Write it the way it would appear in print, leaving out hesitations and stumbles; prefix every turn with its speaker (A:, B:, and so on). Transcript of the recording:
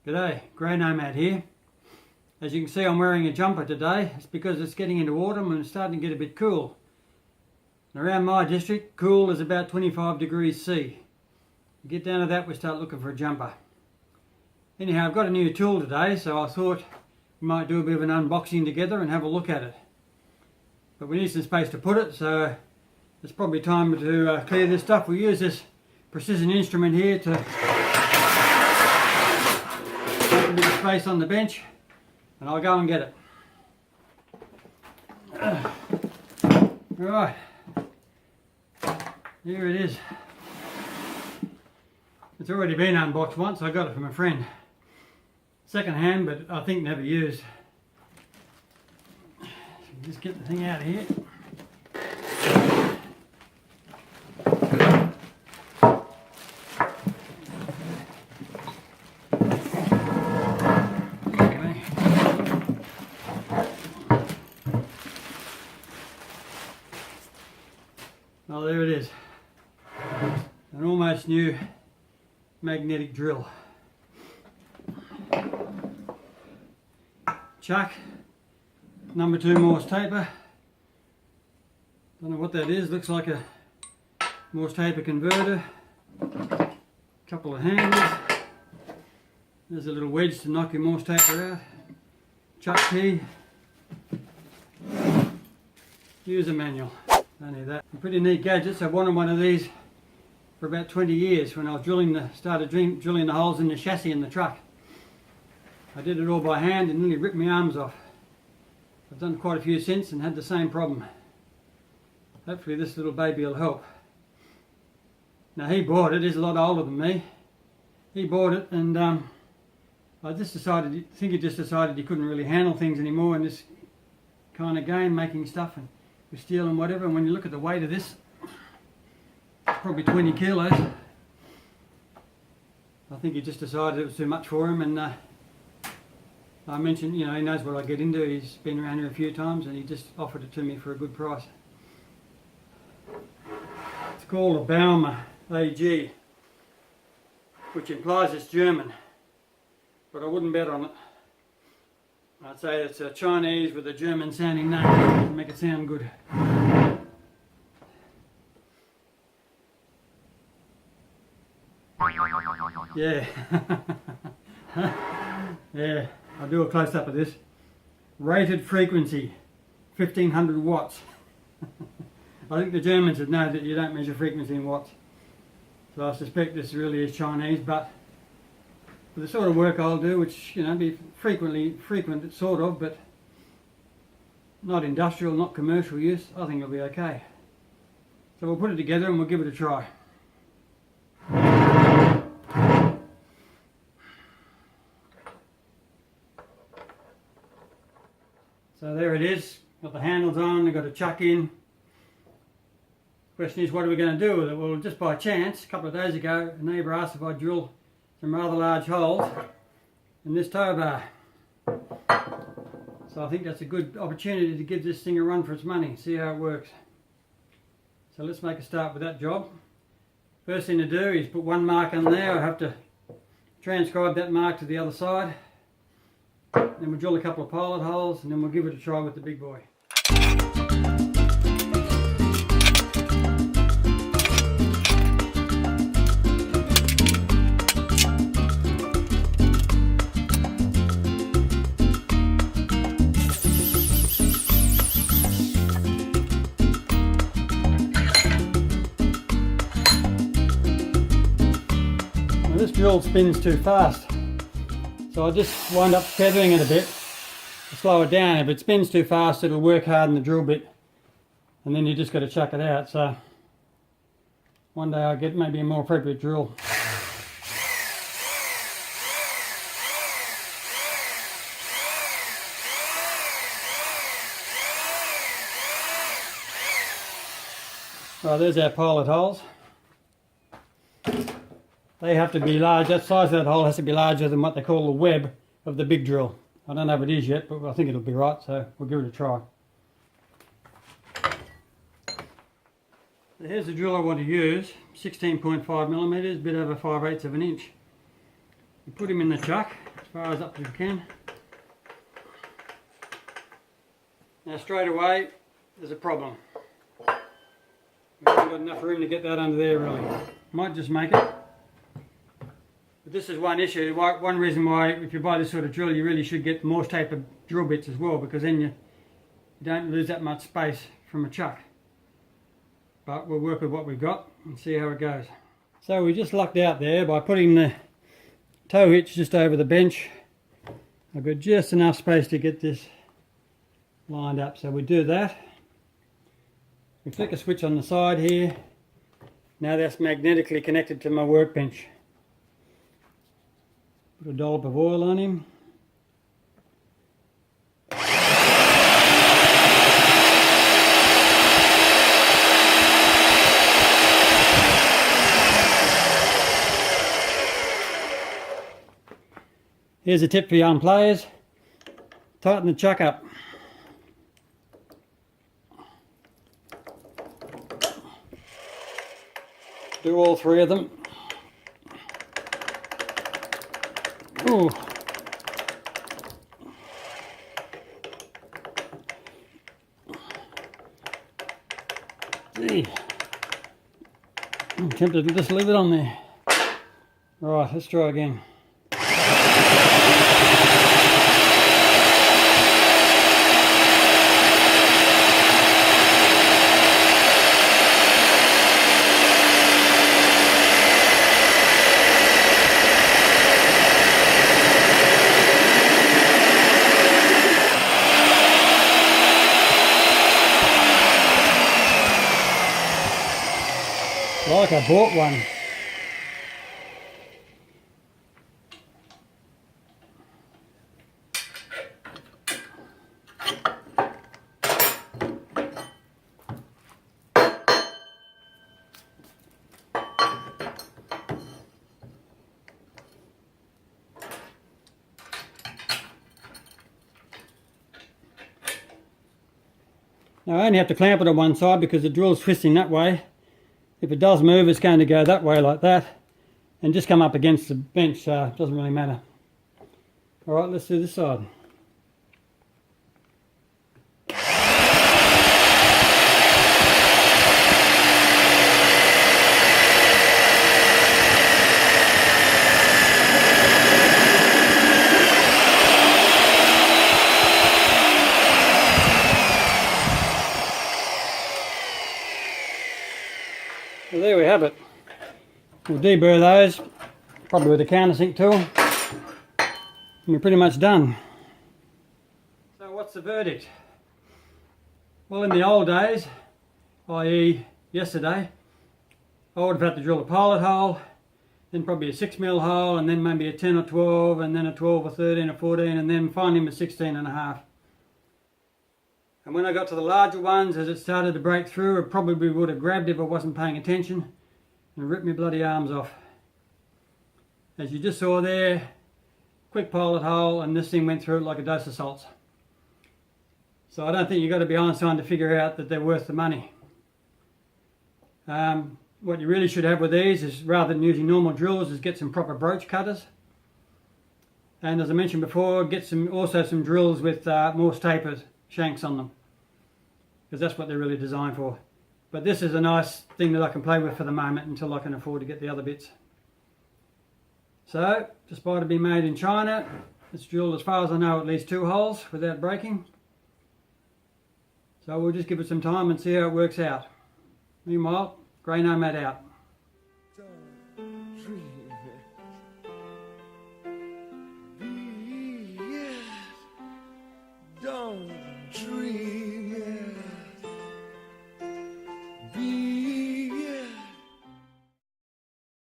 A: G'day, Grey Nomad here. As you can see, I'm wearing a jumper today. It's because it's getting into autumn and it's starting to get a bit cool. And around my district, cool is about 25 degrees C. You get down to that, we start looking for a jumper. Anyhow, I've got a new tool today, so I thought we might do a bit of an unboxing together and have a look at it. But we need some space to put it, so it's probably time to clear this stuff. We use this precision instrument here to take a bit of space on the bench, and I'll go and get it. Right, here it is. It's already been unboxed once. I got it from a friend. Second hand, but I think never used. So just get the thing out of here. Oh, there it is. An almost new magnetic drill. Chuck, number 2 Morse taper. Don't know what that is. Looks like a Morse taper converter. Couple of handles. There's a little wedge to knock your Morse taper out. Chuck key. User manual. Don't need that. Pretty neat gadgets. I've wanted one of these for about 20 years when I was started drilling the holes in the chassis in the truck. I did it all by hand and nearly ripped my arms off. I've done quite a few since and had the same problem. Hopefully this little baby will help. Now he bought it. He's a lot older than me. He bought it, and I think he just decided he couldn't really handle things anymore in this kind of game, making stuff and with steel and whatever. And when you look at the weight of this, probably 20 kilos. I think he just decided it was too much for him, and I mentioned, he knows what I get into. He's been around here a few times and he just offered it to me for a good price. It's called a Baumer AG, which implies it's German, but I wouldn't bet on it. I'd say it's a Chinese with a German sounding name to make it sound good. Yeah. Yeah, I'll do a close-up of this. Rated frequency, 1500 watts. I think the Germans would know that you don't measure frequency in watts. So I suspect this really is Chinese, but for the sort of work I'll do, which, be frequent sort of, but not industrial, not commercial use, I think it'll be okay. So we'll put it together and we'll give it a try. So there it is, got the handles on, they've got a chuck in. Question is, what are we going to do with it? Well, just by chance, a couple of days ago, a neighbour asked if I'd drill some rather large holes in this tow bar. So I think that's a good opportunity to give this thing a run for its money, see how it works. So let's make a start with that job. First thing to do is put one mark on there. I have to transcribe that mark to the other side. Then we'll drill a couple of pilot holes and then we'll give it a try with the big boy. Now this drill spins too fast. So I just wind up feathering it a bit to slow it down. If it spins too fast, it'll work hard in the drill bit, and then you just got to chuck it out. So one day I'll get maybe a more appropriate drill. Right, there's our pilot holes. They have to be large. That size of that hole has to be larger than what they call the web of the big drill. I don't know if it is yet, but I think it'll be right, so we'll give it a try. So here's the drill I want to use, 16.5 millimeters, a bit over 5/8 of an inch. You put him in the chuck. far as up as we can. Now straight away, there's a problem. We haven't got enough room to get that under there really. Might just make it. But this is one issue, one reason why if you buy this sort of drill you really should get Morse tapered drill bits as well, because then you don't lose that much space from a chuck. But we'll work with what we've got and see how it goes. So we just lucked out there by putting the tow hitch just over the bench. I've got just enough space to get this lined up, so we do that. We flick a switch on the side here. Now that's magnetically connected to my workbench. Put a dollop of oil on him. Here's a tip for young players. Tighten the chuck up. Do all three of them. Ooh. Gee. I'm tempted to just leave it on there. Right, let's try again. Like I bought one. Now I only have to clamp it on one side because the drill's twisting that way. If it does move, it's going to go that way like that and just come up against the bench, so it doesn't really matter. Alright, let's do this side. So there we have it. We'll deburr those, probably with a countersink tool, and we're pretty much done. So what's the verdict? Well, in the old days, i.e. yesterday, I would have had to drill a pilot hole, then probably a 6mm hole, and then maybe a 10 or 12, and then a 12 or 13 or 14, and then finally a 16.5. And when I got to the larger ones, as it started to break through, I probably would have grabbed if I wasn't paying attention and ripped my bloody arms off. As you just saw there, quick pilot hole, and this thing went through it like a dose of salts. So I don't think you've got to be Einstein to figure out that they're worth the money. What you really should have with these is, rather than using normal drills, is get some proper broach cutters. And as I mentioned before, get also some drills with Morse taper shanks on them, because that's what they're really designed for. But this is a nice thing that I can play with for the moment until I can afford to get the other bits. So, despite it being made in China, it's drilled, as far as I know, at least 2 holes without breaking. So we'll just give it some time and see how it works out. Meanwhile, Grey Nomad out.